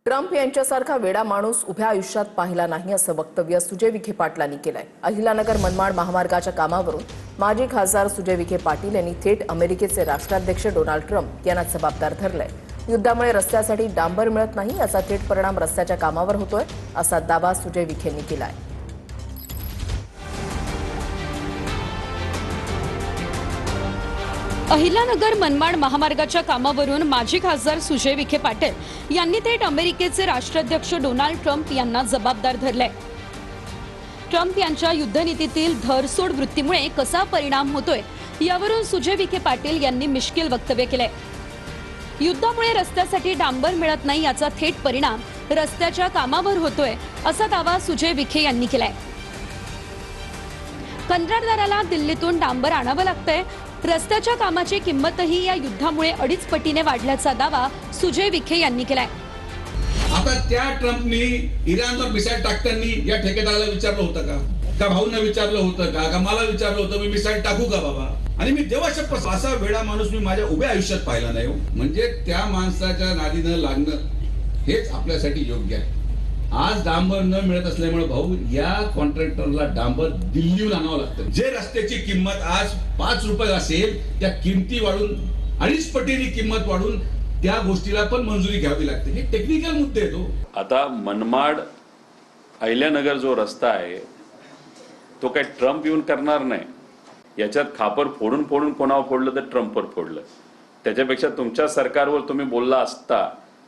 Trump यांच्यासारखा वेडा माणूस उभ्या आयुष्यात पाहिला नाही असं वक्तव्य सुजय विखे पाटलांनी केलंय। अहिल्यानगर मनमाड महामार्गाच्या कामावरून माजी खासदार सुजय विखे पाटील यांनी थेट अमेरिकेचे राष्ट्राध्यक्ष डोनाल्ड ट्रम्प यांना जबाबदार धरलंय। युद्धामुळे रस्त्यासाठी डांबर मिळत नाही याचा थेट परिणाम रस्त्याच्या कामावर होतोय असा दावा सुजय विखेंनी केलाय। अहिल्यानगर मनमाड महामार्गाच्या कामावरून माजी खासदार सुजय विखे पाटील यांनी थेट अमेरिकेचे राष्ट्राध्यक्ष डोनाल्ड ट्रम्प यांना जबाबदार धरले। ट्रम्प यांच्या युद्धनीतीतील धरसोड वृत्तीमुळे कसा परिणाम होतोय यावरून सुजय विखे पाटील यांनी मिश्किल वक्तव्य केले। युद्धामुळे रस्त्यासाठी डांबर मिळत नाही याचा थेट परिणाम रस्त्याच्या कामावर होतोय असा दावा सुजय विखे यांनी केलाय। कंत्राटदाराला दिल्लीतून डांबर आणावं लागतंय। रस्त्याच्या कामाची किंमतही या युद्धामुळे 2.5 पटीने वाढल्याचा दावा सुजय विखे यांनी केलाय। आता त्या ट्रम्पनी इराणवर मिसाईल टाकताना या ठेकेदाराला विचारलं होतं का भाऊंना विचारलं होतं का मला विचारलं होतं मी मिसाईल टाकू का बाबा? आणि मी देवा शपथ असा वेडा माणूस मी माझ्या उभ्या आयुष्यात पाहिला नाही। म्हणजे त्या माणसाच्या नादीनं लागणं हेच आपल्यासाठी योग्य आहे। आज डांबर न मिळत असल्यामुळे भाऊ या कॉन्ट्रॅक्टरला डांबर दिल्लीहून आणावं लागतं। जे रस्त्याची किंमत आज 5 रुपये असेल त्या किमती वाढून 2.5 पटीने किंमत वाढून त्या गोष्टीला पण मंजुरी घ्यावी लागते। हे टेक्निकल मुद्दे आहेत। आता मनमाड अहिल्यानगर जो रस्ता आहे तो काय ट्रम्प येऊन करणार नाही। याच्यात खापर फोडून फोडून कोणावर फोडलं तर ट्रम्पवर फोडलं। त्याच्यापेक्षा तुमच्या सरकारवर तुम्ही बोलला असता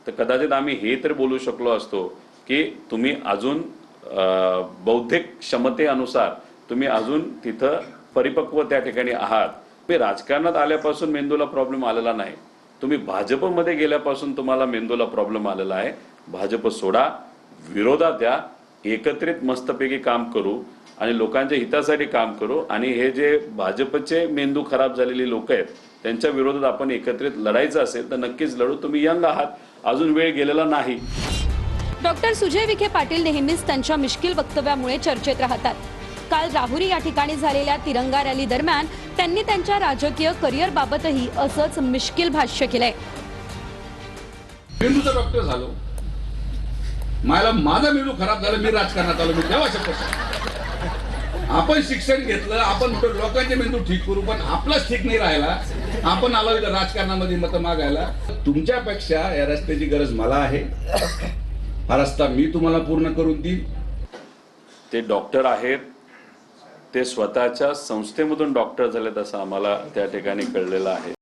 तर कदाचित आम्ही हे तर बोलू शकलो असतो की तुम्ही अजून बौद्धिक क्षमतेनुसार तुम्ही अजून तिथं परिपक्व त्या ठिकाणी आहात। तुम्ही राजकारणात आल्यापासून मेंदूला प्रॉब्लेम आलेला नाही। तुम्ही भाजपमध्ये गेल्यापासून तुम्हाला मेंदूला प्रॉब्लेम आलेला आहे। भाजप सोडा, विरोधात या, एकत्रित मस्तपैकी काम करू आणि लोकांच्या हितासाठी काम करू आणि हे जे भाजपचे मेंदू खराब झालेली लोक आहेत त्यांच्या विरोधात आपण एकत्रित लढायचं असेल तर नक्कीच लढू। तुम्ही यंग आहात, अजून वेळ गेलेला नाही। डॉक्टर सुजय विखे पाटील नेहमीच त्यांच्या मिश्किल वक्तव्यामुळे चर्चेत राहतात। काल राहुरी या ठिकाणी झालेल्या तिरंगा रॅली दरम्यान त्यांनी त्यांच्या राजकीय करिअर बाबतही असंच मिश्किल भाष्य केलंय। मेंदूचा डॉक्टर झालो, माझा मेंदू खराब झाला, मी राजकारणात आलो, मी देवा शपथ। आपण शिक्षण घेतलं, आपण लोकांचे मेंदू ठीक करू, पण आपलाच ठीक नाही राहिला। आपण आलो इथं राजकारणामध्ये मत मागायला। तुमच्यापेक्षा या रस्त्याची गरज मला आहे। हा रस्ता मी तुम्हाला पूर्ण करून देईन। ते डॉक्टर आहेत, ते स्वतःच्या संस्थेमधून डॉक्टर झालेत असं आम्हाला त्या ठिकाणी कळलेलं आहे।